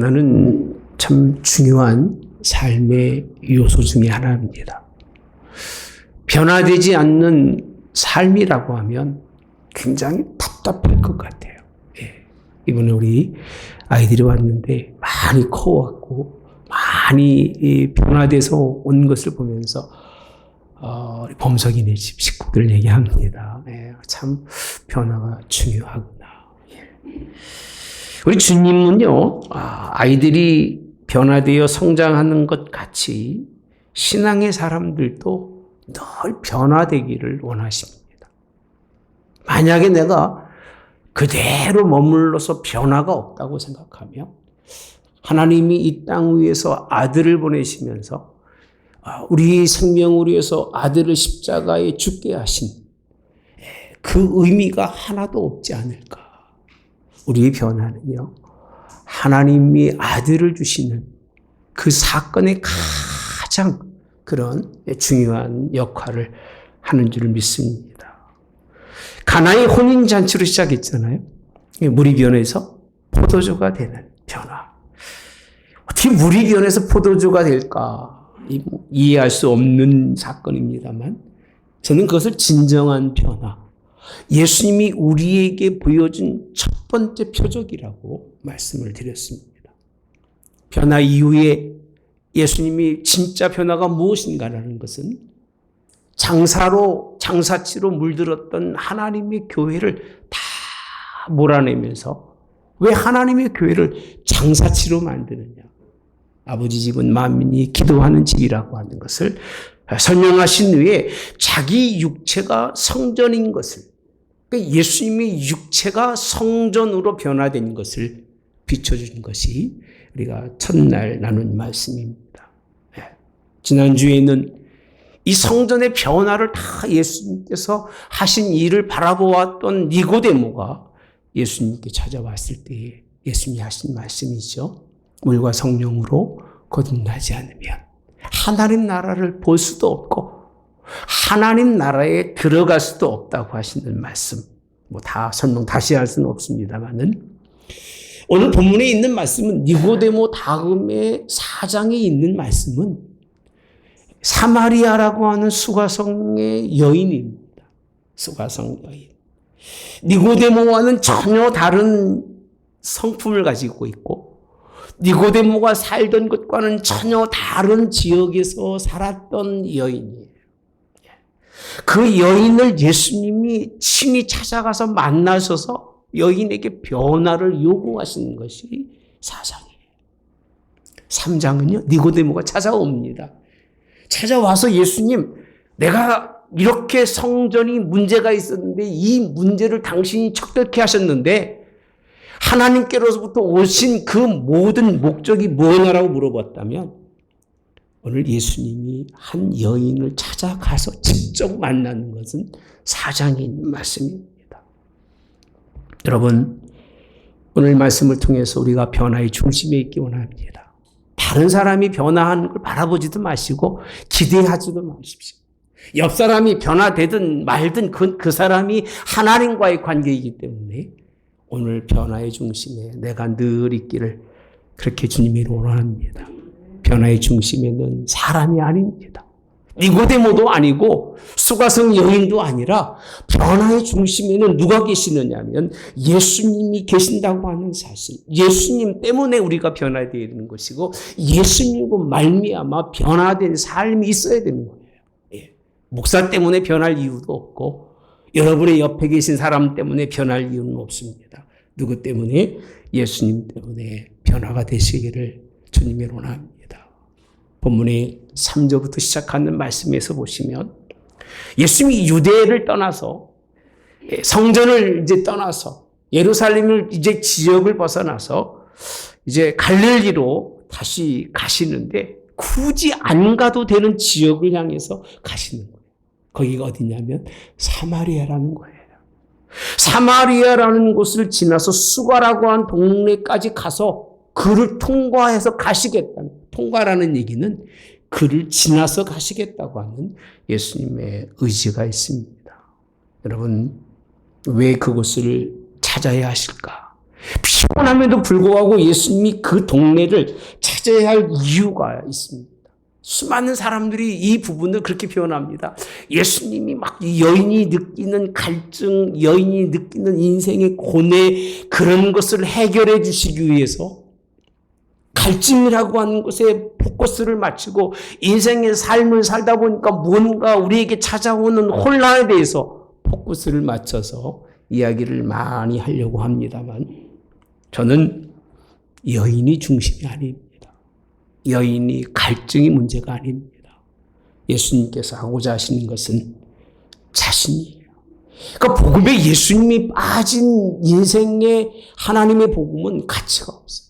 변화는 참 중요한 삶의 요소 중에 하나입니다. 변화되지 않는 삶이라고 하면 굉장히 답답할 것 같아요. 이번에 우리 아이들이 왔는데 많이 커왔고 많이 변화돼서 온 것을 보면서 우리 범석이네 집 식구들 얘기합니다. 참 변화가 중요하구나. 우리 주님은요, 아이들이 변화되어 성장하는 것 같이 신앙의 사람들도 늘 변화되기를 원하십니다. 만약에 내가 그대로 머물러서 변화가 없다고 생각하면 하나님이 이 땅 위에서 아들을 보내시면서 우리 생명을 위해서 아들을 십자가에 죽게 하신 그 의미가 하나도 없지 않을까. 우리의 변화는요, 하나님이 아들을 주시는 그 사건의 가장 그런 중요한 역할을 하는 줄 믿습니다. 가나의 혼인잔치로 시작했잖아요. 물이 변해서 포도주가 되는 변화. 어떻게 물이 변해서 포도주가 될까? 이해할 수 없는 사건입니다만 저는 그것을 진정한 변화, 예수님이 우리에게 보여준 첫 번째 표적이라고 말씀을 드렸습니다. 변화 이후에 예수님이 진짜 변화가 무엇인가라는 것은 장사치로 물들었던 하나님의 교회를 다 몰아내면서 왜 하나님의 교회를 장사치로 만드느냐. 아버지 집은 만민이 기도하는 집이라고 하는 것을 설명하신 후에 자기 육체가 성전인 것을, 예수님의 육체가 성전으로 변화된 것을 비춰준 것이 우리가 첫날 나눈 말씀입니다. 지난주에는 이 성전의 변화를 다 예수님께서 하신 일을 바라보았던 니고데모가 예수님께 찾아왔을 때에 예수님이 하신 말씀이죠. 물과 성령으로 거듭나지 않으면 하나님 나라를 볼 수도 없고 하나님 나라에 들어갈 수도 없다고 하시는 말씀. 다 설명 다시 할 수는 없습니다만은 오늘 본문에 있는 말씀은 니고데모 다음에 4장에 있는 말씀은 사마리아라고 하는 수가성의 여인입니다. 수가성 여인. 니고데모와는 전혀 다른 성품을 가지고 있고 니고데모가 살던 것과는 전혀 다른 지역에서 살았던 여인이에요. 그 여인을 예수님이 친히 찾아가서 만나셔서 여인에게 변화를 요구하시는 것이 4장이에요. 3장은요, 니고데모가 찾아옵니다. 찾아와서 예수님, 내가 이렇게 성전이 문제가 있었는데 이 문제를 당신이 척결케 하셨는데 하나님께로부터 오신 그 모든 목적이 뭐냐라고 물어봤다면 오늘 예수님이 한 여인을 찾아가서 직접 만나는 것은 4장에 있는 말씀입니다. 여러분, 오늘 말씀을 통해서 우리가 변화의 중심에 있기 원합니다. 다른 사람이 변화하는 걸 바라보지도 마시고 기대하지도 마십시오. 옆 사람이 변화되든 말든 그 사람이 하나님과의 관계이기 때문에 오늘 변화의 중심에 내가 늘 있기를 그렇게 주님이 원합니다. 변화의 중심에는 사람이 아닙니다. 니고데모도 아니고 수가성 여인도 아니라 변화의 중심에는 누가 계시느냐 하면 예수님이 계신다고 하는 사실. 예수님 때문에 우리가 변화되는 것이고 예수님과 말미암아 변화된 삶이 있어야 되는 거예요. 목사 때문에 변할 이유도 없고 여러분의 옆에 계신 사람 때문에 변할 이유는 없습니다. 누구 때문에? 예수님 때문에 변화가 되시기를 주님이 원합니다. 본문의 3절부터 시작하는 말씀에서 보시면 예수님이 유대를 떠나서 성전을 이제 떠나서 예루살렘을 이제 지역을 벗어나서 이제 갈릴리로 다시 가시는데 굳이 안 가도 되는 지역을 향해서 가시는 거예요. 거기가 어디냐면 사마리아라는 거예요. 사마리아라는 곳을 지나서 수가라고 한 동네까지 가서 그를 통과해서 가시겠다는, 통과라는 얘기는 그를 지나서 가시겠다고 하는 예수님의 의지가 있습니다. 여러분, 왜 그곳을 찾아야 하실까? 피곤함에도 불구하고 예수님이 그 동네를 찾아야 할 이유가 있습니다. 수많은 사람들이 이 부분을 그렇게 표현합니다. 예수님이 막 여인이 느끼는 갈증, 여인이 느끼는 인생의 고뇌, 그런 것을 해결해 주시기 위해서 갈증이라고 하는 것에 포커스를 맞추고 인생의 삶을 살다 보니까 뭔가 우리에게 찾아오는 혼란에 대해서 포커스를 맞춰서 이야기를 많이 하려고 합니다만, 저는 여인이 중심이 아닙니다. 여인이 갈증이 문제가 아닙니다. 예수님께서 하고자 하시는 것은 자신이에요. 그러니까 복음에 예수님이 빠진 인생의 하나님의 복음은 가치가 없어요.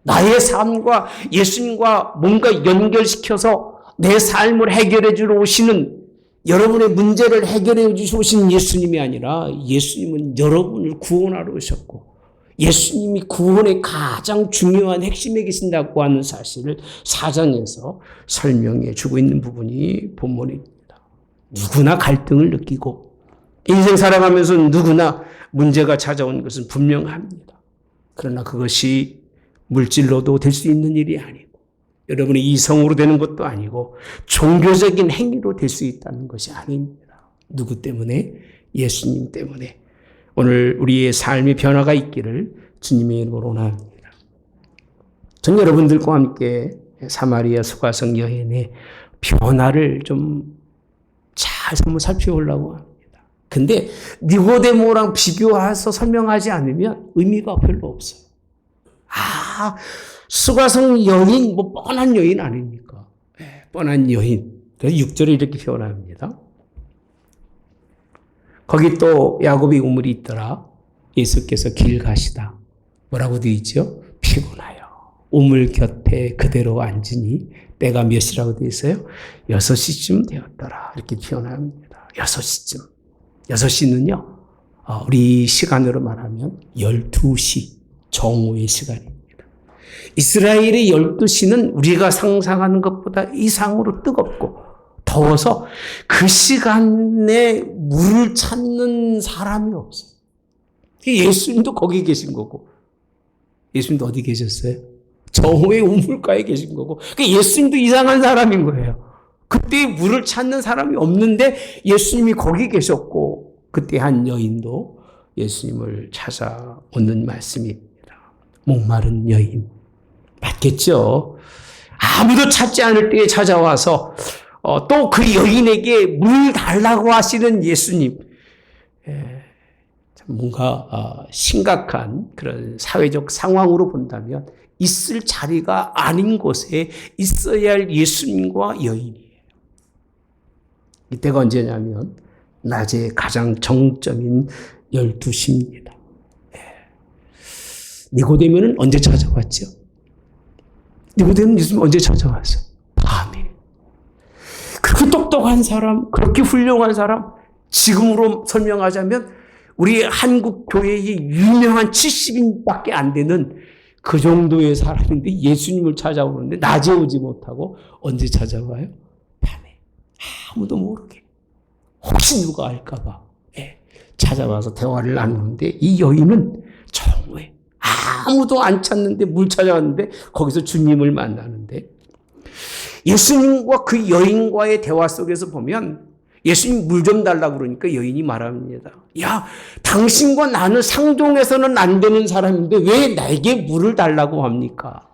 나의 삶과 예수님과 뭔가 연결시켜서 내 삶을 해결해 주러 오시는, 여러분의 문제를 해결해 주시러 오시는 예수님이 아니라, 예수님은 여러분을 구원하러 오셨고 예수님이 구원의 가장 중요한 핵심에 계신다고 하는 사실을 4장에서 설명해 주고 있는 부분이 본문입니다. 누구나 갈등을 느끼고 인생 살아가면서 누구나 문제가 찾아온 것은 분명합니다. 그러나 그것이 물질로도 될 수 있는 일이 아니고, 여러분의 이성으로 되는 것도 아니고, 종교적인 행위로 될 수 있다는 것이 아닙니다. 누구 때문에? 예수님 때문에. 오늘 우리의 삶의 변화가 있기를 주님의 이름으로 원합니다. 전 여러분들과 함께 사마리아 수가성 여인의 변화를 좀 잘 한번 살펴보려고 합니다. 근데 니고데모랑 비교해서 설명하지 않으면 의미가 별로 없어요. 수가성 여인, 뻔한 여인 아닙니까? 뻔한 여인. 그래서 6절에 이렇게 표현합니다. 거기 또 야곱의 우물이 있더라. 예수께서 길 가시다. 뭐라고 되어 있죠? 피곤하여 우물 곁에 그대로 앉으니 때가 몇이라고 되어 있어요? 6시쯤 되었더라. 이렇게 표현합니다. 6시쯤. 6시는요, 우리 시간으로 말하면 12시 정오의 시간입니다. 이스라엘의 12시는 우리가 상상하는 것보다 이상으로 뜨겁고 더워서 그 시간에 물을 찾는 사람이 없어요. 예수님도 거기 계신 거고, 예수님도 어디 계셨어요? 정오의 우물가에 계신 거고, 예수님도 이상한 사람인 거예요. 그때 물을 찾는 사람이 없는데 예수님이 거기 계셨고, 그때 한 여인도 예수님을 찾아오는 말씀입니다. 목마른 여인. 맞겠죠? 아무도 찾지 않을 때에 찾아와서 또 그 여인에게 물 달라고 하시는 예수님. 뭔가 심각한 그런 사회적 상황으로 본다면 있을 자리가 아닌 곳에 있어야 할 예수님과 여인이에요. 이때가 언제냐면 낮의 가장 정점인 12시입니다. 니고데모는 언제 찾아왔죠? 니고데모는 예수님 언제 찾아왔어요? 밤에. 그렇게 똑똑한 사람, 그렇게 훌륭한 사람, 지금으로 설명하자면 우리 한국 교회의 유명한 70인밖에 안 되는 그 정도의 사람인데 예수님을 찾아오는데 낮에 오지 못하고 언제 찾아와요? 밤에. 아무도 모르게. 혹시 누가 알까봐 찾아와서 대화를 나누는데, 이 여인은 정오에 아무도 안 찾는데 물 찾아왔는데 거기서 주님을 만나는데, 예수님과 그 여인과의 대화 속에서 보면 예수님 물 좀 달라고 그러니까 여인이 말합니다. 야, 당신과 나는 상종해서는 안 되는 사람인데 왜 나에게 물을 달라고 합니까?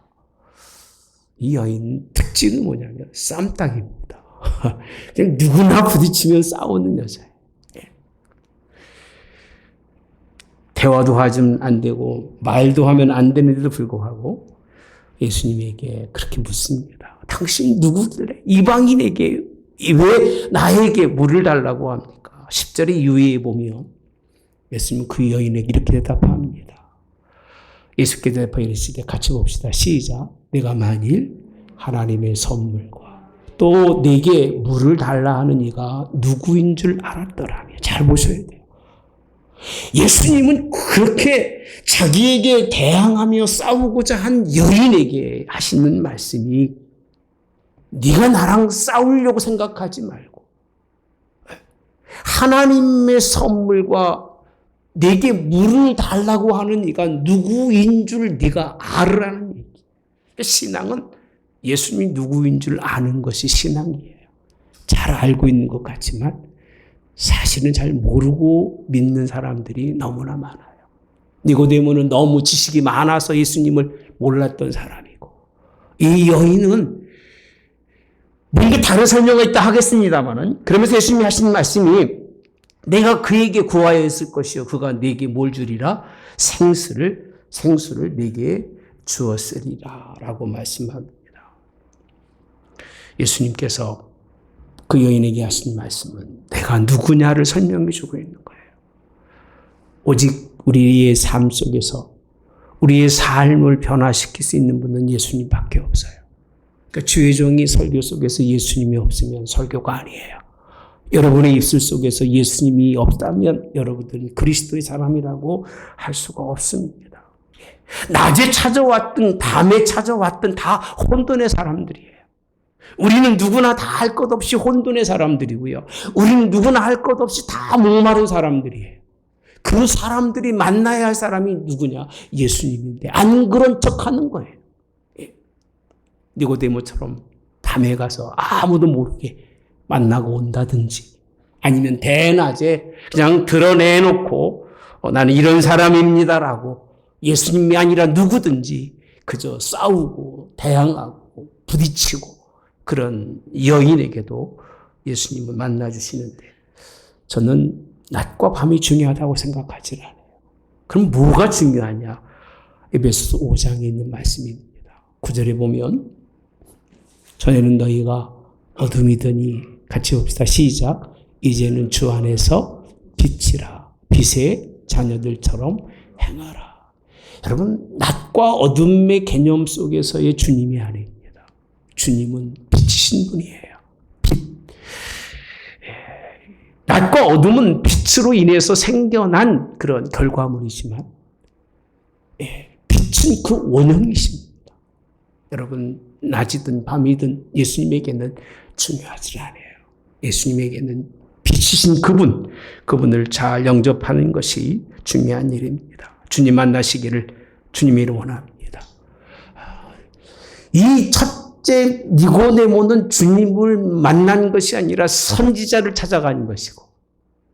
이 여인 특징은 뭐냐면 쌈딱입니다. 그냥 누구나 부딪히면 싸우는 여자예요. 대화도 하면 안 되고 말도 하면 안 되는데도 불구하고 예수님에게 그렇게 묻습니다. 당신 누구길래 이방인에게 왜 나에게 물을 달라고 합니까? 10절의 이후에 보면 예수님은 그 여인에게 이렇게 대답합니다. 예수께서 대답하여 이르시되, 같이 봅시다. 시작. 내가 만일 하나님의 선물과 또 내게 물을 달라 하는 이가 누구인 줄 알았더라면. 잘 보셔야 돼요. 예수님은 그렇게 자기에게 대항하며 싸우고자 한 여인에게 하시는 말씀이, 네가 나랑 싸우려고 생각하지 말고 하나님의 선물과 내게 물을 달라고 하는 이가 누구인 줄 네가 알으라는 얘기. 신앙은 예수님이 누구인 줄 아는 것이 신앙이에요. 잘 알고 있는 것 같지만 사실은 잘 모르고 믿는 사람들이 너무나 많아요. 니고데모는 너무 지식이 많아서 예수님을 몰랐던 사람이고, 이 여인은 뭔가 다른 설명이 있다 하겠습니다만은, 그러면서 예수님이 하신 말씀이 내가 그에게 구하였을 것이요 그가 내게 뭘 주리라? 생수를 내게 주었으리라 라고 말씀합니다. 예수님께서 그 여인에게 하신 말씀은 내가 누구냐를 설명해 주고 있는 거예요. 오직 우리의 삶 속에서 우리의 삶을 변화시킬 수 있는 분은 예수님밖에 없어요. 그러니까 주의 종이 설교 속에서 예수님이 없으면 설교가 아니에요. 여러분의 입술 속에서 예수님이 없다면 여러분들은 그리스도의 사람이라고 할 수가 없습니다. 낮에 찾아왔든 밤에 찾아왔든 다 혼돈의 사람들이에요. 우리는 누구나 다 할 것 없이 혼돈의 사람들이고요. 우리는 누구나 할 것 없이 다 목마른 사람들이에요. 그 사람들이 만나야 할 사람이 누구냐? 예수님인데 안 그런 척하는 거예요. 니고데모처럼 밤에 가서 아무도 모르게 만나고 온다든지 아니면 대낮에 그냥 드러내놓고 나는 이런 사람입니다라고 예수님이 아니라 누구든지 그저 싸우고 대항하고 부딪히고 그런 여인에게도 예수님을 만나주시는데 저는 낮과 밤이 중요하다고 생각하지 않아요. 그럼 뭐가 중요하냐? 에베소서 5장에 있는 말씀입니다. 9절에 보면 전에는 너희가 어둠이더니 같이 봅시다. 시작. 이제는 주 안에서 빛이라. 빛의 자녀들처럼 행하라. 여러분 낮과 어둠의 개념 속에서의 주님이 아닙니다. 주님은 빛이신 분이에요. 빛. 낮과 어둠은 빛으로 인해서 생겨난 그런 결과물이지만 빛은 그 원형이십니다. 여러분 낮이든 밤이든 예수님에게는 중요하지 않아요. 예수님에게는 빛이신 그분을 잘 영접하는 것이 중요한 일입니다. 주님 만나시기를 주님의 이름으로 원합니다. 이 첫째 니고데모는 주님을 만난 것이 아니라 선지자를 찾아간 것이고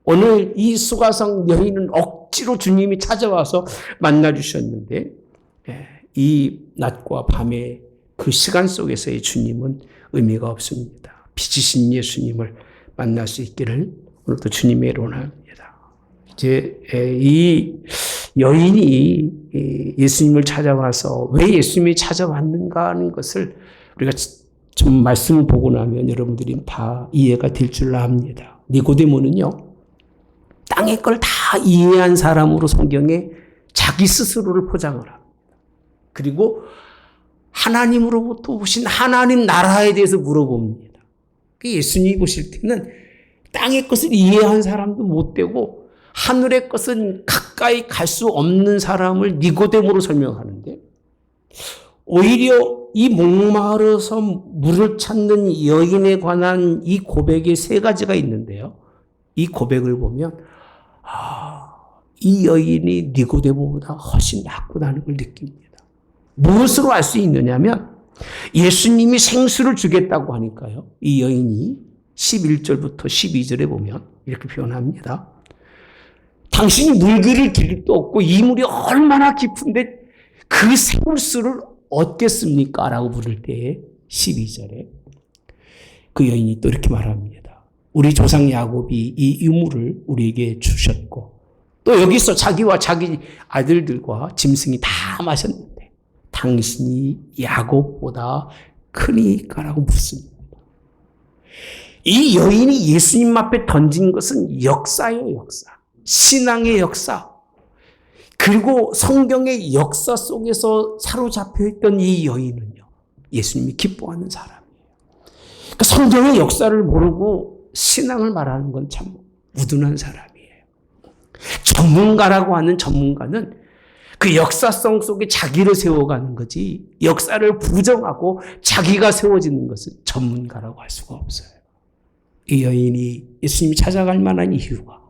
오늘 이 수가성 여인은 억지로 주님이 찾아와서 만나주셨는데 이 낮과 밤의 그 시간 속에서의 주님은 의미가 없습니다. 빛이신 예수님을 만날 수 있기를 오늘도 주님의 원합니다. 이제 이 여인이 예수님을 찾아와서 왜 예수님이 찾아왔는가 하는 것을 우리가 좀 말씀을 보고 나면 여러분들이 다 이해가 될 줄 압니다. 니고데모는요, 땅의 걸 다 이해한 사람으로 성경에 자기 스스로를 포장을 합니다. 그리고 하나님으로부터 오신 하나님 나라에 대해서 물어봅니다. 예수님이 보실 때는 땅의 것을 이해한 사람도 못 되고 하늘의 것은 가까이 갈 수 없는 사람을 니고데모로 설명하는데 오히려 이 목마르서 물을 찾는 여인에 관한 이 고백에 세 가지가 있는데요. 이 고백을 보면 이 여인이 니고데모보다 훨씬 낫구나는 걸 느낍니다. 무엇으로 알 수 있느냐면 예수님이 생수를 주겠다고 하니까요. 이 여인이 11절부터 12절에 보면 이렇게 표현합니다. 당신이 물기를 길도 없고 이 물이 얼마나 깊은데 그 생수를 얻겠습니까? 라고 부를 때에 12절에 그 여인이 또 이렇게 말합니다. 우리 조상 야곱이 이 유물을 우리에게 주셨고 또 여기서 자기와 자기 아들들과 짐승이 다 마셨는데 당신이 야곱보다 크니까라고 묻습니다. 이 여인이 예수님 앞에 던진 것은 역사예요, 역사. 신앙의 역사. 그리고 성경의 역사 속에서 사로잡혀 있던 이 여인은요, 예수님이 기뻐하는 사람이에요. 그러니까 성경의 역사를 모르고 신앙을 말하는 건 참 우둔한 사람이에요. 전문가라고 하는 전문가는 그 역사성 속에 자기를 세워가는 거지 역사를 부정하고 자기가 세워지는 것은 전문가라고 할 수가 없어요. 이 여인이 예수님이 찾아갈 만한 이유가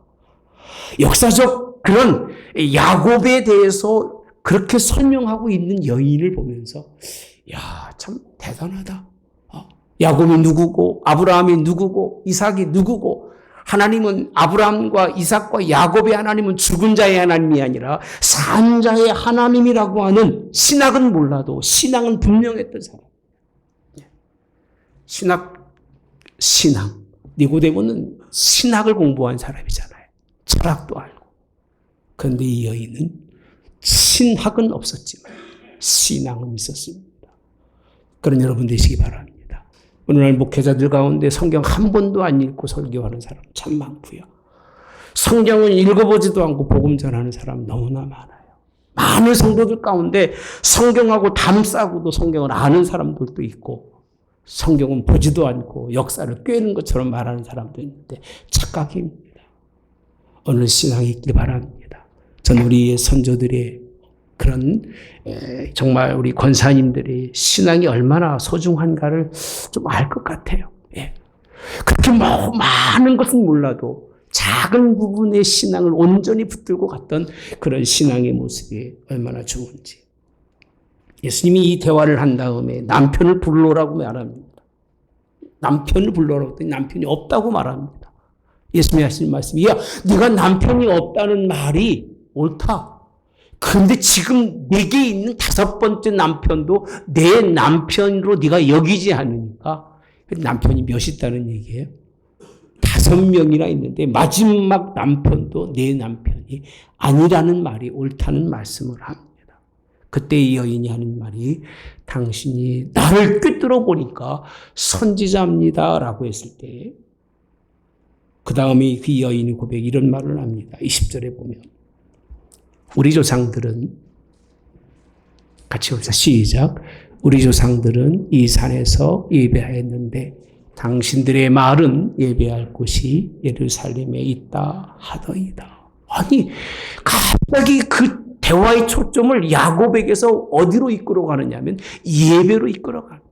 역사적 그런 야곱에 대해서 그렇게 설명하고 있는 여인을 보면서 야, 참 대단하다. 야곱이 누구고 아브라함이 누구고 이삭이 누구고 하나님은 아브라함과 이삭과 야곱의 하나님은 죽은 자의 하나님이 아니라 산 자의 하나님이라고 하는 신학은 몰라도 신앙은 분명했던 사람. 신앙. 니고데모는 신학을 공부한 사람이잖아요. 철학도 알고. 그런데 이 여인은 신학은 없었지만 신앙은 있었습니다. 그런 여러분 되시기 바랍니다. 오늘날 목회자들 가운데 성경 한 번도 안 읽고 설교하는 사람 참 많고요. 성경은 읽어보지도 않고 복음 전하는 사람 너무나 많아요. 많은 성도들 가운데 성경하고 담싸고도 성경을 아는 사람들도 있고 성경은 보지도 않고 역사를 꿰는 것처럼 말하는 사람도 있는데 착각입니다. 오늘 신앙이 있길 바랍니다. 전 우리의 선조들의 그런 정말 우리 권사님들이 신앙이 얼마나 소중한가를 좀 알 것 같아요. 그렇게 뭐 많은 것은 몰라도 작은 부분의 신앙을 온전히 붙들고 갔던 그런 신앙의 모습이 얼마나 좋은지. 예수님이 이 대화를 한 다음에 남편을 불러오라고 말합니다. 남편을 불러오라고 했더니 남편이 없다고 말합니다. 예수님이 하시는 말씀이 야, 네가 남편이 없다는 말이 옳다. 근데 지금 내게 있는 5번째 남편도 내 남편으로 네가 여기지 않으니까 남편이 몇 있다는 얘기예요? 5명이나 있는데 마지막 남편도 내 남편이 아니라는 말이 옳다는 말씀을 합니다. 그때 이 여인이 하는 말이 당신이 나를 꿰뚫어 보니까 선지자입니다 라고 했을 때 그 다음에 그 여인의 고백 이런 말을 합니다. 20절에 보면 우리 조상들은 같이 봅시다. 시작. 우리 조상들은 이 산에서 예배하였는데 당신들의 말은 예배할 곳이 예루살렘에 있다 하더이다. 아니 갑자기 그 대화의 초점을 야곱에게서 어디로 이끌어 가느냐면 예배로 이끌어 갑니다.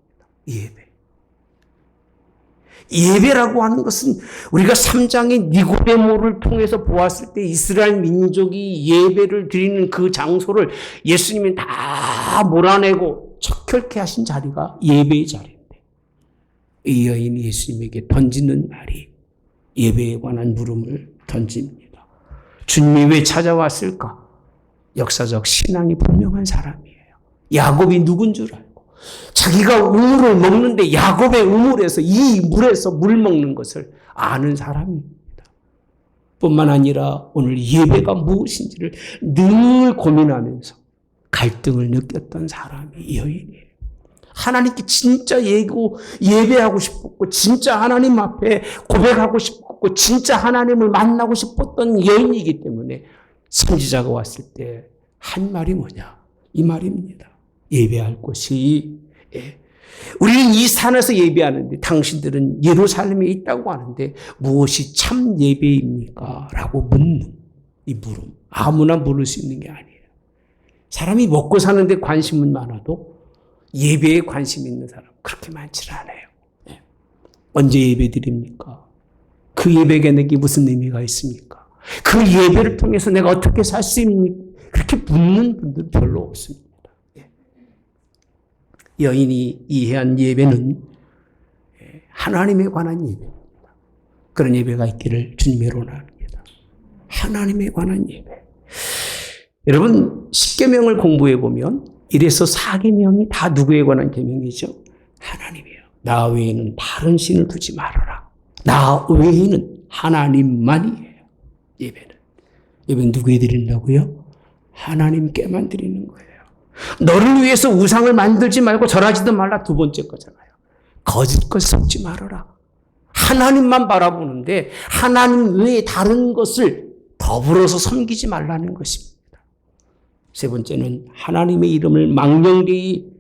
예배라고 하는 것은 우리가 3장의 니고데모를 통해서 보았을 때 이스라엘 민족이 예배를 드리는 그 장소를 예수님이 다 몰아내고 척결케 하신 자리가 예배의 자리인데 이 여인이 예수님에게 던지는 말이 예배에 관한 물음을 던집니다. 주님이 왜 찾아왔을까? 역사적 신앙이 분명한 사람이에요. 야곱이 누군 줄 알고 자기가 우물을 먹는데 야곱의 우물에서 이 물에서 물 먹는 것을 아는 사람입니다. 뿐만 아니라 오늘 예배가 무엇인지를 늘 고민하면서 갈등을 느꼈던 사람이 이 여인이에요. 하나님께 진짜 예배하고 싶었고 진짜 하나님 앞에 고백하고 싶었고 진짜 하나님을 만나고 싶었던 여인이기 때문에 선지자가 왔을 때 한 말이 뭐냐? 이 말입니다. 예배할 곳이 우리는 이 산에서 예배하는데 당신들은 예루살렘에 있다고 하는데 무엇이 참 예배입니까? 라고 묻는 이 물음. 아무나 물을 수 있는 게 아니에요. 사람이 먹고 사는데 관심은 많아도 예배에 관심 있는 사람 그렇게 많지 않아요. 언제 예배 드립니까? 그 예배가 내게 무슨 의미가 있습니까? 그 예배를 통해서 내가 어떻게 살 수 있습니까? 그렇게 묻는 분들 별로 없습니다. 여인이 이해한 예배는 하나님에 관한 예배입니다. 그런 예배가 있기를 주님의 원합니다. 하나님에 관한 예배. 여러분 10계명을 공부해 보면 1에서 4계명이 다 누구에 관한 계명이죠? 하나님이에요. 나 외에는 다른 신을 두지 말아라. 나 외에는 하나님만이에요. 예배는 누구에 드린다고요? 하나님께만 드리는 거예요. 너를 위해서 우상을 만들지 말고 절하지도 말라. 2번째 거잖아요. 거짓것 섞지 말아라. 하나님만 바라보는데 하나님 외에 다른 것을 더불어서 섬기지 말라는 것입니다. 3번째는 하나님의 이름을 망령되이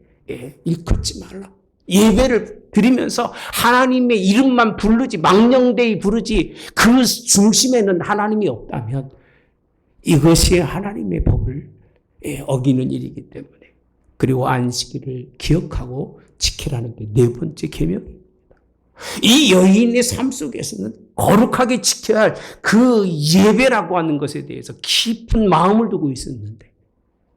일컫지 말라. 예배를 드리면서 하나님의 이름만 부르지 망령되이 부르지 그 중심에는 하나님이 없다면 이것이 하나님의 법을 어기는 일이기 때문에 그리고 안식일을 기억하고 지키라는 게 4번째 계명입니다. 이 여인의 삶 속에서는 거룩하게 지켜야 할 그 예배라고 하는 것에 대해서 깊은 마음을 두고 있었는데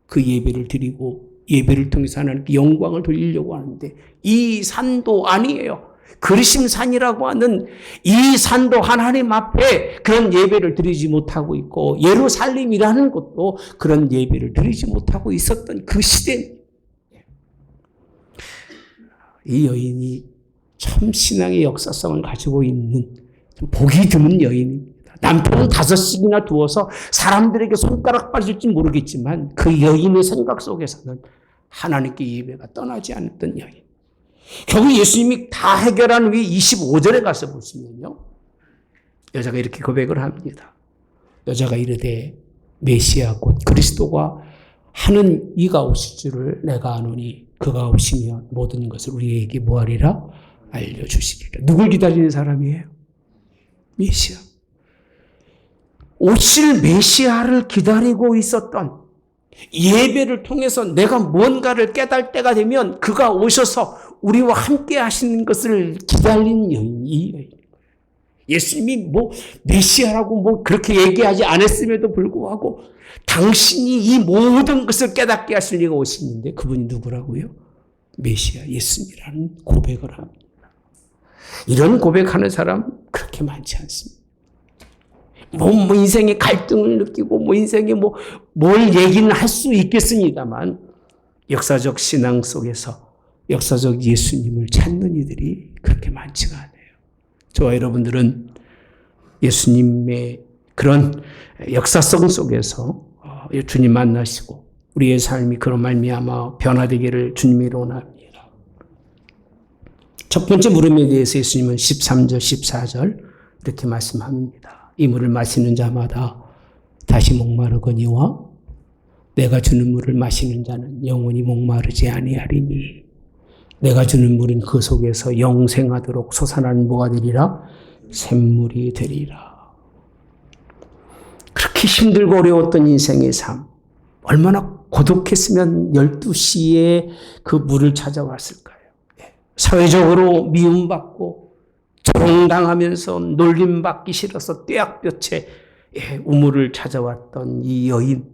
그 예배를 드리고 예배를 통해서 하나님께 영광을 돌리려고 하는데 이 산도 아니에요. 그리심산이라고 하는 이 산도 하나님 앞에 그런 예배를 드리지 못하고 있고 예루살렘이라는 것도 그런 예배를 드리지 못하고 있었던 그 시대. 이 여인이 참 신앙의 역사성을 가지고 있는 보기 드문 여인입니다. 남편은 5씩이나 두어서 사람들에게 손가락 빠질지 모르겠지만 그 여인의 생각 속에서는 하나님께 예배가 떠나지 않았던 여인. 결국 예수님이 다 해결한 후에 25절에 가서 보시면요. 여자가 이렇게 고백을 합니다. 여자가 이르되 메시아 곧 그리스도가 하는 이가 오실 줄을 내가 아노니 그가 오시면 모든 것을 우리에게 뭐하리라? 알려주시리라. 누굴 기다리는 사람이에요? 메시아. 오실 메시아를 기다리고 있었던 예배를 통해서 내가 뭔가를 깨달을 때가 되면 그가 오셔서 우리와 함께 하시는 것을 기다리는 여인이 여인. 예수님이 뭐 메시아라고 그렇게 얘기하지 않았음에도 불구하고 당신이 이 모든 것을 깨닫게 하실 리가 오시는데 그분이 누구라고요? 메시아 예수님이라는 고백을 합니다. 이런 고백하는 사람 그렇게 많지 않습니다. 뭐 인생의 갈등을 느끼고 인생에 뭘 얘기는 할 수 있겠습니다만 역사적 신앙 속에서 역사적 예수님을 찾는 이들이 그렇게 많지가 않아요. 저와 여러분들은 예수님의 그런 역사성 속에서 주님 만나시고 우리의 삶이 그런 말미암아 변화되기를 주님이 원합니다. 첫 번째 물음에 대해서 예수님은 13절, 14절 이렇게 말씀합니다. 이 물을 마시는 자마다 다시 목마르거니와 내가 주는 물을 마시는 자는 영원히 목마르지 아니하리니 내가 주는 물은 그 속에서 영생하도록 솟아나는 뭐가 되리라? 샘물이 되리라. 그렇게 힘들고 어려웠던 인생의 삶, 얼마나 고독했으면 12시에 그 물을 찾아왔을까요? 사회적으로 미움받고 조롱당하면서 놀림받기 싫어서 떼약볕에 우물을 찾아왔던 이 여인.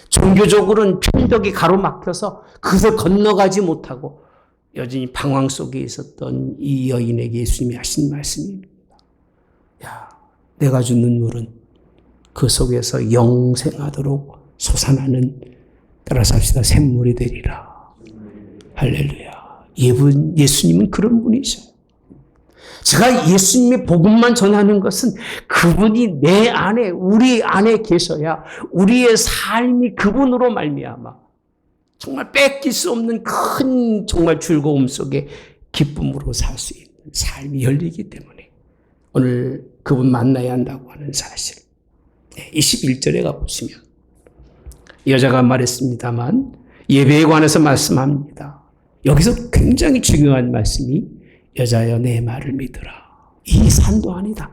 종교적으로는 편덕이 가로막혀서 그것을 건너가지 못하고 여전히 방황 속에 있었던 이 여인에게 예수님이 하신 말씀입니다. 야, 내가 주는 물은 그 속에서 영생하도록 솟아나는 따라서 합시다. 샘물이 되리라. 할렐루야. 예수님은 그런 분이셔요. 제가 예수님의 복음만 전하는 것은 그분이 내 안에 우리 안에 계셔야 우리의 삶이 그분으로 말미암아 정말 뺏길 수 없는 큰 정말 즐거움 속에 기쁨으로 살 수 있는 삶이 열리기 때문에 오늘 그분 만나야 한다고 하는 사실. 21절에 가보시면 여자가 말했습니다만 예배에 관해서 말씀합니다. 여기서 굉장히 중요한 말씀이 여자여 내 말을 믿으라. 이 산도 아니다.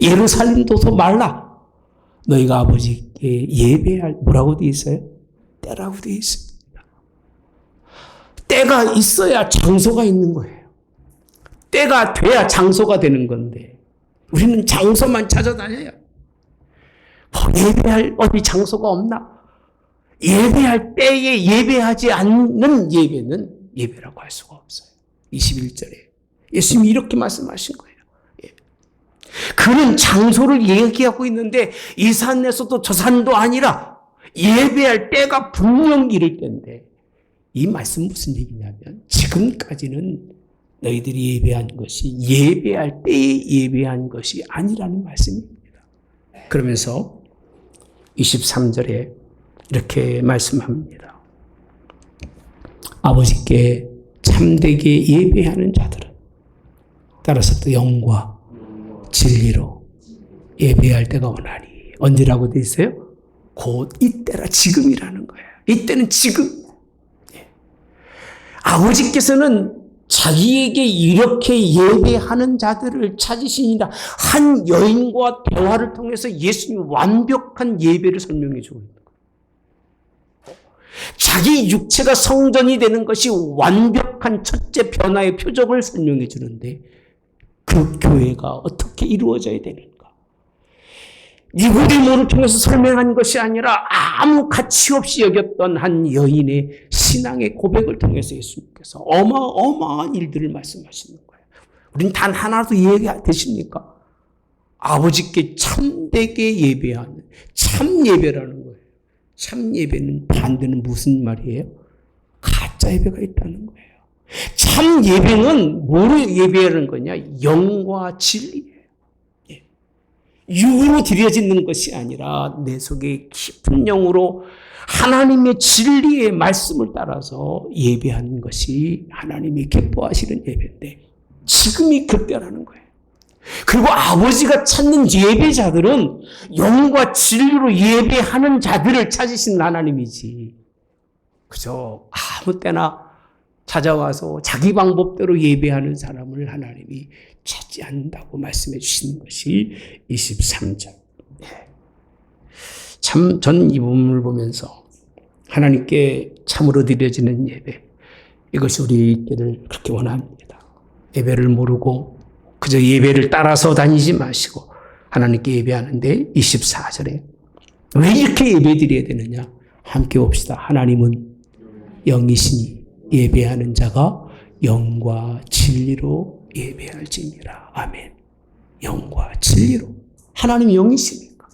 예루살렘도 더 말라. 너희가 아버지께 예배할 뭐라고 되어 있어요? 때라고 되어 있습니다. 때가 있어야 장소가 있는 거예요. 때가 돼야 장소가 되는 건데 우리는 장소만 찾아다녀요. 예배할 어디 장소가 없나? 예배할 때에 예배하지 않는 예배는 예배라고 할 수가 없어요. 21절에 예수님이 이렇게 말씀하신 거예요. 그는 장소를 얘기하고 있는데 이 산에서도 저 산도 아니라 예배할 때가 분명히 이를 때인데 이 말씀 무슨 얘기냐면 지금까지는 너희들이 예배한 것이 예배할 때에 예배한 것이 아니라는 말씀입니다. 그러면서 23절에 이렇게 말씀합니다. 아버지께 참되게 예배하는 자들은 따라서 또 영과 진리로 예배할 때가 오나니 언제라고 돼 있어요? 곧 이때라 지금이라는 거예요. 이때는 지금. 아버지께서는 자기에게 이렇게 예배하는 자들을 찾으시니라. 한 여인과 대화를 통해서 예수님이 완벽한 예배를 설명해 주고 있는 거예요. 자기 육체가 성전이 되는 것이 완벽한 첫째 변화의 표적을 설명해 주는데 그 교회가 어떻게 이루어져야 되는가? 니고데모를 통해서 설명한 것이 아니라 아무 가치 없이 여겼던 한 여인의 신앙의 고백을 통해서 예수님께서 어마어마한 일들을 말씀하시는 거예요. 우린 단 하나도 이해가 되십니까? 아버지께 참되게 예배하는 참 예배라는 거예요. 참 예배는 반대는 무슨 말이에요? 가짜 예배가 있다는 거예요. 참 예배는 뭐로 예배하는 거냐? 영과 진리예요. 예. 육으로 드려지는 것이 아니라 내 속에 깊은 영으로 하나님의 진리의 말씀을 따라서 예배하는 것이 하나님이 기뻐하시는 예배인데 지금이 그때라는 거예요. 그리고 아버지가 찾는 예배자들은 영과 진리로 예배하는 자들을 찾으시는 하나님이지. 그저 아무 때나 찾아와서 자기 방법대로 예배하는 사람을 하나님이 찾지 않는다고 말씀해 주시는 것이 23절. 참, 전 이 부분을 보면서 하나님께 참으로 드려지는 예배, 이것이 우리 있기를 그렇게 원합니다. 예배를 모르고 그저 예배를 따라서 다니지 마시고 하나님께 예배하는데 24절에 왜 이렇게 예배 드려야 되느냐? 함께 봅시다. 하나님은 영이시니 예배하는 자가 영과 진리로 예배할지니라. 아멘. 영과 진리로. 하나님이 영이시니까.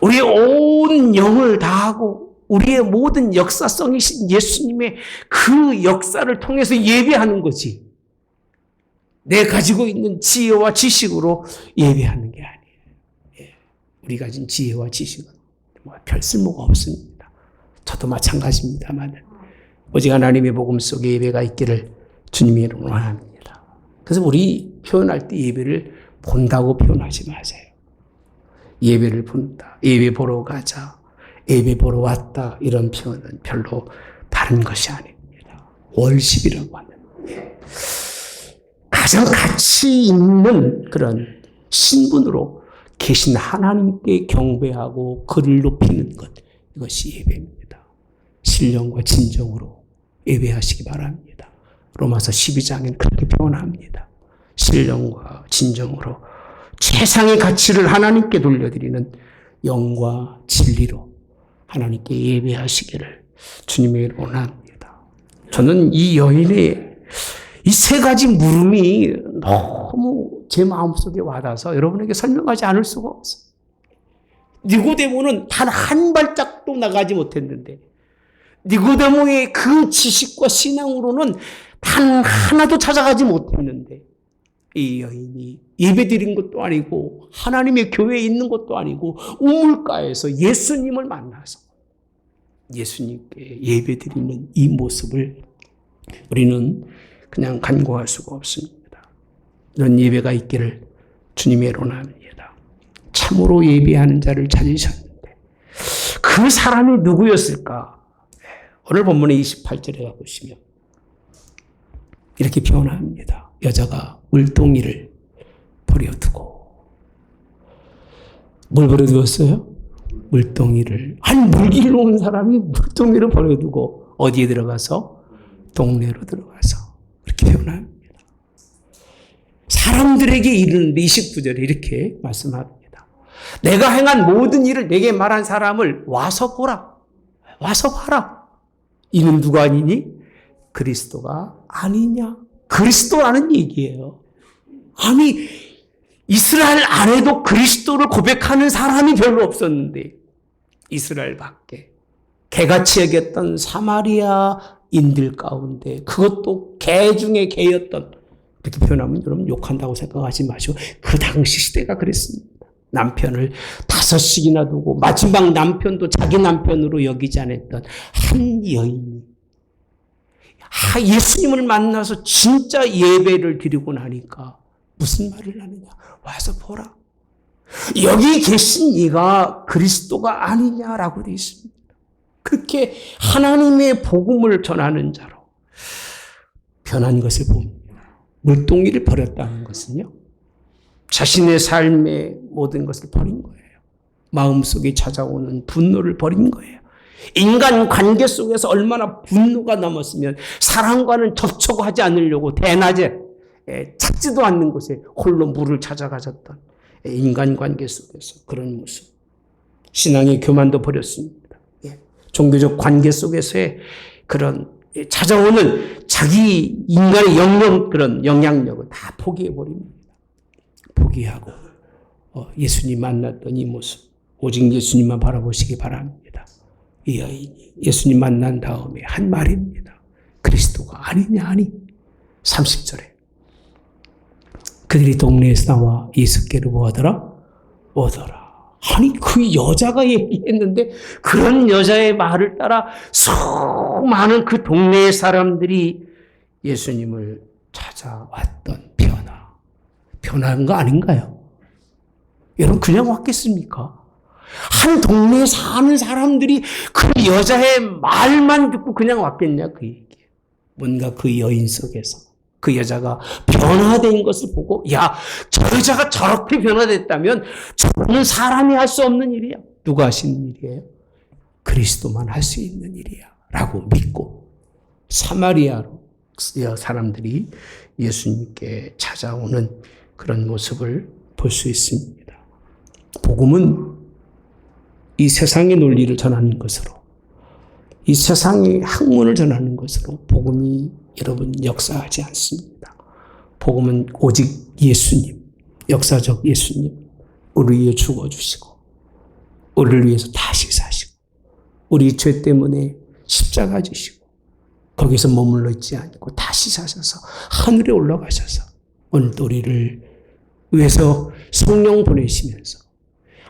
우리의 온 영을 다하고 우리의 모든 역사성이신 예수님의 그 역사를 통해서 예배하는 거지. 내 가지고 있는 지혜와 지식으로 예배하는 게 아니에요. 예. 우리 가진 지혜와 지식은 별 쓸모가 없습니다. 저도 마찬가지입니다만 오직 하나님의 복음 속에 예배가 있기를 주님이 원합니다. 그래서 우리 표현할 때 예배를 본다고 표현하지 마세요. 예배를 본다, 예배 보러 가자, 예배 보러 왔다, 이런 표현은 별로 바른 것이 아닙니다. 월십이라고 하는 가장 가치 있는 그런 신분으로 계신 하나님께 경배하고 그를 높이는 것, 이것이 예배입니다. 신령과 진정으로 예배하시기 바랍니다. 로마서 12장에는 그렇게 표현합니다. 신령과 진정으로 최상의 가치를 하나님께 돌려드리는 영과 진리로 하나님께 예배하시기를 주님의 원합니다. 저는 이 여인의 이 세 가지 물음이 너무 제 마음속에 와닿아서 여러분에게 설명하지 않을 수가 없어요. 니고데모는 단 한 발짝도 나가지 못했는데 니고데모의 그 지식과 신앙으로는 단 하나도 찾아가지 못했는데 이 여인이 예배드린 것도 아니고 하나님의 교회에 있는 것도 아니고 우물가에서 예수님을 만나서 예수님께 예배드리는 이 모습을 우리는 그냥 간구할 수가 없습니다. 이런 예배가 있기를 주님의 원합니다. 참으로 예배하는 자를 찾으셨는데 그 사람이 누구였을까? 오늘 본문의 28절에 가보시면 이렇게 표현합니다. 여자가 물동이를 버려두고. 뭘 버려두었어요? 물동이를. 아니, 물길로 온 사람이 물동이를 버려두고 어디에 들어가서? 동네로 들어가서. 그렇게 표현합니다. 사람들에게 이르는데 29절에 이렇게 말씀합니다. 내가 행한 모든 일을 내게 말한 사람을 와서 보라. 와서 봐라. 이는 누가 아니니? 그리스도가 아니냐? 그리스도라는 얘기예요. 아니, 이스라엘 안에도 그리스도를 고백하는 사람이 별로 없었는데 이스라엘 밖에 개같이 여겼던 사마리아인들 가운데 그것도 개 중에 개였던, 이렇게 표현하면 여러분 욕한다고 생각하지 마시고 그 당시 시대가 그랬습니다. 남편을 5씩이나 두고 마지막 남편도 자기 남편으로 여기지 않았던 한 여인이 예수님을 만나서 진짜 예배를 드리고 나니까 무슨 말을 하느냐? 와서 보라. 여기 계신 이가 그리스도가 아니냐라고 되어 있습니다. 그렇게 하나님의 복음을 전하는 자로 변한 것을 봅니다. 물동이를 버렸다는 것은요, 자신의 삶의 모든 것을 버린 거예요. 마음속에 찾아오는 분노를 버린 거예요. 인간 관계 속에서 얼마나 분노가 남았으면 사람과는 접촉하지 않으려고 대낮에 찾지도 않는 곳에 홀로 물을 찾아가셨던 인간관계 속에서 그런 모습. 신앙의 교만도 버렸습니다. 종교적 관계 속에서의 그런 찾아오는 자기 인간의 그런 영향력을 다 포기해버립니다. 포기하고 예수님 만났던 이 모습, 오직 예수님만 바라보시기 바랍니다. 이 여인이 예수님 만난 다음에 한 말입니다. 그리스도가 아니냐 하니 30절에 그들이 동네에서 나와 예수께로 뭐하더라? 오더라. 아니 그 여자가 얘기했는데 그런 여자의 말을 따라 수많은 그 동네의 사람들이 예수님을 찾아왔던 변화한 거 아닌가요? 여러분 그냥 왔겠습니까? 한 동네에 사는 사람들이 그 여자의 말만 듣고 그냥 왔겠냐 그 얘기예요. 뭔가 그 여인 속에서 그 여자가 변화된 것을 보고 야, 저 여자가 저렇게 변화됐다면 저는 사람이 할 수 없는 일이야. 누가 하시는 일이에요? 그리스도만 할 수 있는 일이야 라고 믿고 사마리아로 사람들이 예수님께 찾아오는 그런 모습을 볼 수 있습니다. 복음은 이 세상의 논리를 전하는 것으로 이 세상의 학문을 전하는 것으로 복음이 여러분 역사하지 않습니다. 복음은 오직 예수님, 역사적 예수님, 우리 위해 죽어주시고 우리를 위해서 다시 사시고 우리 죄 때문에 십자가 지시고 거기서 머물러 있지 않고 다시 사셔서 하늘에 올라가셔서 오늘도 우리를 위해서 성령 보내시면서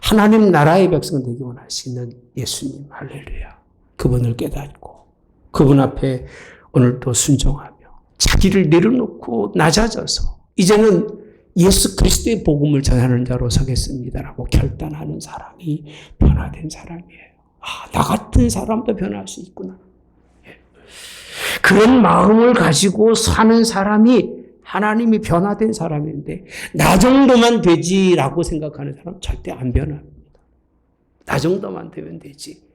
하나님 나라의 백성 되기 원하시는 예수님, 할렐루야. 그분을 깨닫고 그분 앞에 오늘도 순종하며 자기를 내려놓고 낮아져서 이제는 예수 그리스도의 복음을 전하는 자로 서겠습니다라고 결단하는 사람이 변화된 사람이에요. 나 같은 사람도 변할 수 있구나. 그런 마음을 가지고 사는 사람이 하나님이 변화된 사람인데 나 정도만 되지라고 생각하는 사람 절대 안 변합니다. 나 정도만 되면 되지.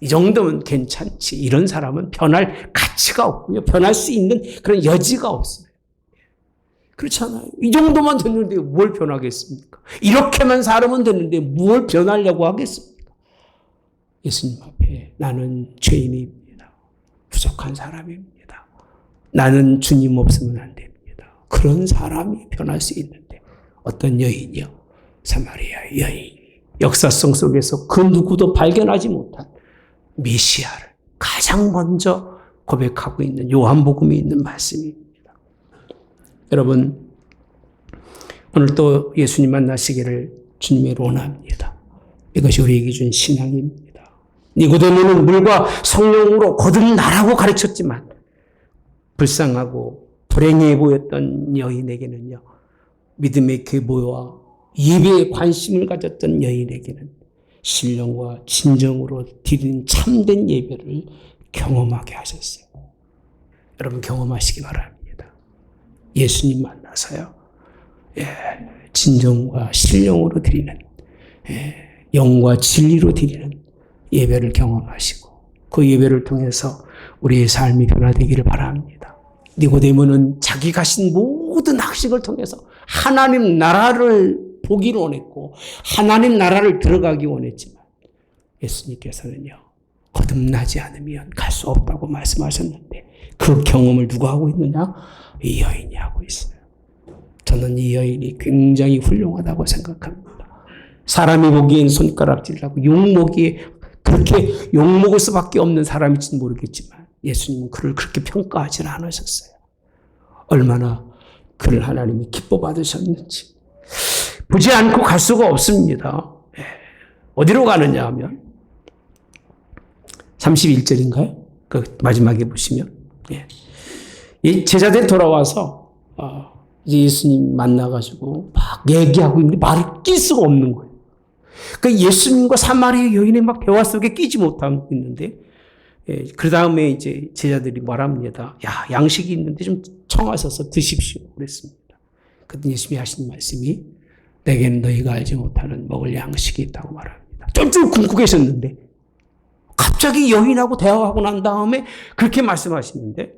이 정도면 괜찮지. 이런 사람은 변할 가치가 없고요. 변할 수 있는 그런 여지가 없어요. 그렇잖아요. 이 정도만 됐는데 뭘 변하겠습니까? 이렇게만 살면 됐는데 뭘 변하려고 하겠습니까? 예수님 앞에 나는 죄인입니다. 부족한 사람입니다. 나는 주님 없으면 안 됩니다. 그런 사람이 변할 수 있는데 어떤 여인이요? 사마리아의 여인. 역사성 속에서 그 누구도 발견하지 못한 메시아를 가장 먼저 고백하고 있는 요한복음에 있는 말씀입니다. 여러분 오늘 또 예수님 만나시기를 주님의 원합니다. 이것이 우리에게 준 신앙입니다. 니고데모는 물과 성령으로 거듭나라고 가르쳤지만 불쌍하고 불행해 보였던 여인에게는요. 믿음의 계보와 예배에 관심을 가졌던 여인에게는 신령과 진정으로 드리는 참된 예배를 경험하게 하셨어요. 여러분 경험하시기 바랍니다. 예수님 만나서요. 진정과 신령으로 드리는 영과 진리로 드리는 예배를 경험하시고 그 예배를 통해서 우리의 삶이 변화되기를 바랍니다. 니고데모는 자기 가신 모든 학식을 통해서 하나님 나라를 보기를 원했고 하나님 나라를 들어가기 원했지만 예수님께서는요. 거듭나지 않으면 갈 수 없다고 말씀하셨는데 그 경험을 누가 하고 있느냐? 이 여인이 하고 있어요. 저는 이 여인이 굉장히 훌륭하다고 생각합니다. 사람이 보기엔 손가락질하고 욕먹기에 그렇게 욕먹을 수밖에 없는 사람일지는 모르겠지만 예수님은 그를 그렇게 평가하지는 않으셨어요. 얼마나 그를 하나님이 기뻐 받으셨는지. 보지 않고 갈 수가 없습니다. 어디로 가느냐 하면 31절인가요? 그 마지막에 보시면 이 제자들이 돌아와서 예수님 만나가지고 막 얘기하고 있는데 말을 낄 수가 없는 거예요. 그 예수님과 사마리아 여인의 막 대화 속에 끼지 못하고 있는데 그 다음에 이제 제자들이 말합니다. 야, 양식이 있는데 좀 청하셔서 드십시오. 그랬습니다. 그때 예수님이 하신 말씀이 내게는 너희가 알지 못하는 먹을 양식이 있다고 말합니다. 좀 굶고 계셨는데 갑자기 여인하고 대화하고 난 다음에 그렇게 말씀하시는데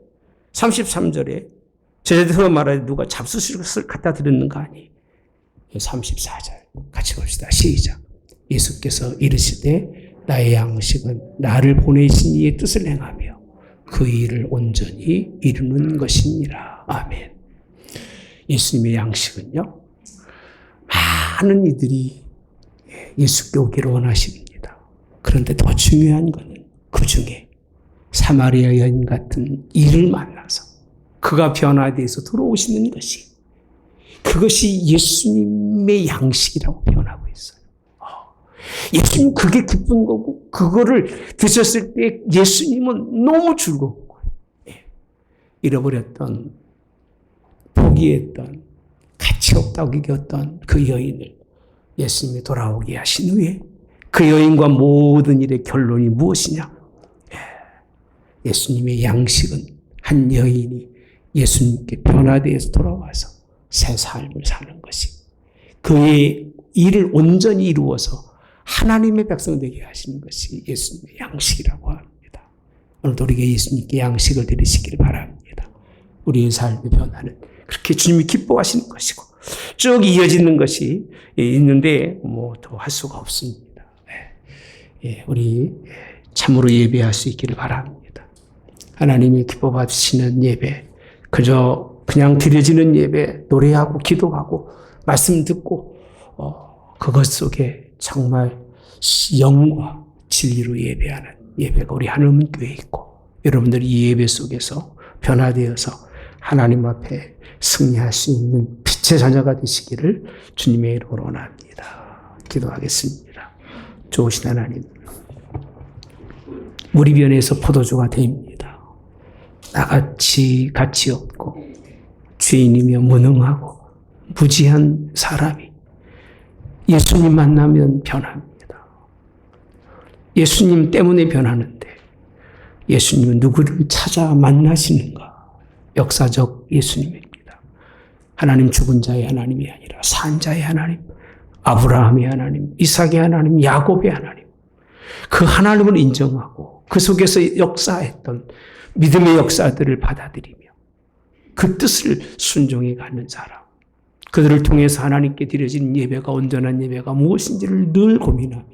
33절에 제대로 말하되 누가 잡수실것을 갖다 드렸는가 하니. 34절 같이 봅시다. 시작. 예수께서 이르시되 나의 양식은 나를 보내신 이의 뜻을 행하며 그 일을 온전히 이루는 것이니라. 아멘. 예수님의 양식은요, 많은 이들이 예수께 오기를 원하십니다. 그런데 더 중요한 것은 그 중에 사마리아 여인 같은 이를 만나서 그가 변화되어서 들어오시는 것이, 그것이 예수님의 양식이라고 표현하고 있어요. 예수님 그게 기쁜 거고, 그거를 드셨을 때 예수님은 너무 즐거운 거예요. 잃어버렸던, 포기했던, 가치 없다고 여겼던 그 여인을 예수님이 돌아오게 하신 후에 그 여인과 모든 일의 결론이 무엇이냐? 예수님의 양식은 한 여인이 예수님께 변화되어서 돌아와서 새 삶을 사는 것이, 그의 일을 온전히 이루어서 하나님의 백성 되게 하시는 것이 예수님의 양식이라고 합니다. 오늘도 우리에게 예수님께 양식을 드리시기를 바랍니다. 우리의 삶의 변화는 그렇게 주님이 기뻐하시는 것이고 쭉 이어지는 것이 있는데 뭐 더 할 수가 없습니다. 우리 참으로 예배할 수 있기를 바랍니다. 하나님이 기뻐 받으시는 예배, 그냥 드려지는 예배, 노래하고 기도하고 말씀 듣고 그것 속에 정말 영과 진리로 예배하는 예배가 우리 하늘문 교회에 있고, 여러분들이 이 예배 속에서 변화되어서 하나님 앞에 승리할 수 있는 빛의 자녀가 되시기를 주님의 이름으로 원합니다. 기도하겠습니다. 좋으신 하나님, 우리 변에서 포도주가 됩니다. 나같이 가치 없고 죄인이며 무능하고 무지한 사람이 예수님 만나면 변합니다. 예수님 때문에 변하는데 예수님은 누구를 찾아 만나시는가? 역사적 예수님입니다. 하나님, 죽은 자의 하나님이 아니라 산 자의 하나님, 아브라함의 하나님, 이삭의 하나님, 야곱의 하나님, 그 하나님을 인정하고 그 속에서 역사했던 믿음의 역사들을 받아들이며 그 뜻을 순종해 가는 사람, 그들을 통해서 하나님께 드려진 예배가, 온전한 예배가 무엇인지를 늘 고민하며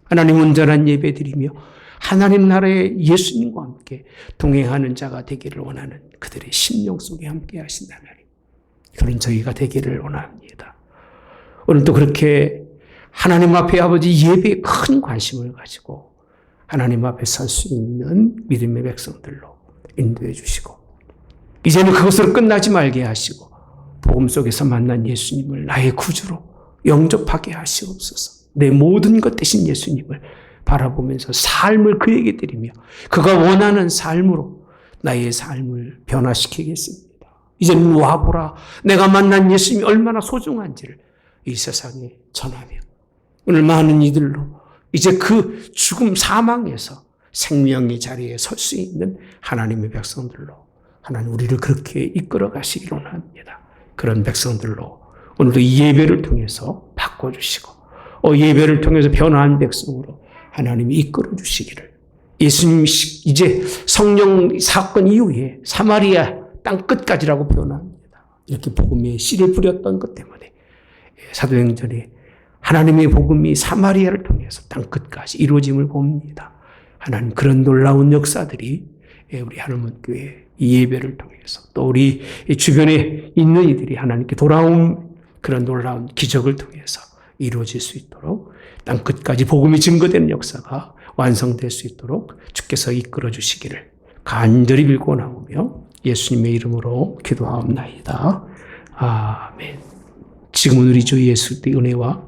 하나님 온전한 예배 드리며 하나님 나라의 예수님과 함께 동행하는 자가 되기를 원하는 그들의 심령 속에 함께 하신 하나님, 그런 저희가 되기를 원합니다. 오늘도 그렇게 하나님 앞에 아버지 예배에 큰 관심을 가지고 하나님 앞에 설 수 있는 믿음의 백성들로 인도해 주시고, 이제는 그것으로 끝나지 말게 하시고 복음 속에서 만난 예수님을 나의 구주로 영접하게 하시옵소서. 내 모든 것 대신 예수님을 바라보면서 삶을 그에게 드리며 그가 원하는 삶으로 나의 삶을 변화시키겠습니다. 이제는 와보라, 내가 만난 예수님이 얼마나 소중한지를 이 세상에 전하며 오늘 많은 이들로 이제 그 죽음 사망에서 생명의 자리에 설 수 있는 하나님의 백성들로 하나님 우리를 그렇게 이끌어 가시기를 원합니다. 그런 백성들로 오늘도 이 예배를 통해서 바꿔주시고 예배를 통해서 변화한 백성으로 하나님이 이끌어 주시기를, 예수님이 이제 성령 사건 이후에 사마리아 땅 끝까지라고 표현합니다. 이렇게 복음의 씨를 뿌렸던 것 때문에 사도행전에 하나님의 복음이 사마리아를 통해서 땅 끝까지 이루어짐을 봅니다. 하나님, 그런 놀라운 역사들이 우리 하늘문 교회 이 예배를 통해서 또 우리 주변에 있는 이들이 하나님께 돌아온 그런 놀라운 기적을 통해서 이루어질 수 있도록, 땅 끝까지 복음이 증거되는 역사가 완성될 수 있도록 주께서 이끌어 주시기를 간절히 빌고 나오며 예수님의 이름으로 기도하옵나이다. 아멘. 지금은 우리 주 예수 그리스도의 은혜와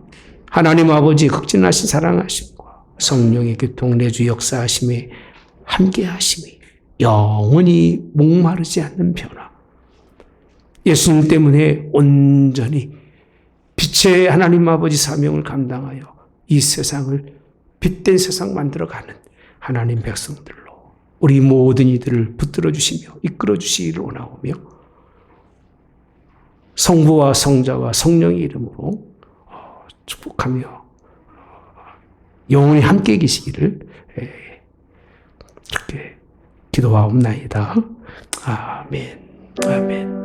하나님 아버지의 극진하신 사랑하심과 성령의 교통 내주 역사하심에 함께하심이 영원히 목마르지 않는 변화, 예수님 때문에 온전히 빛의 하나님 아버지 사명을 감당하여 이 세상을 빛된 세상 만들어가는 하나님 백성들로 우리 모든 이들을 붙들어 주시며 이끌어 주시기를 원하오며 성부와 성자와 성령의 이름으로 축복하며 영원히 함께 계시기를 이렇게 기도하옵나이다. 아멘. 아멘.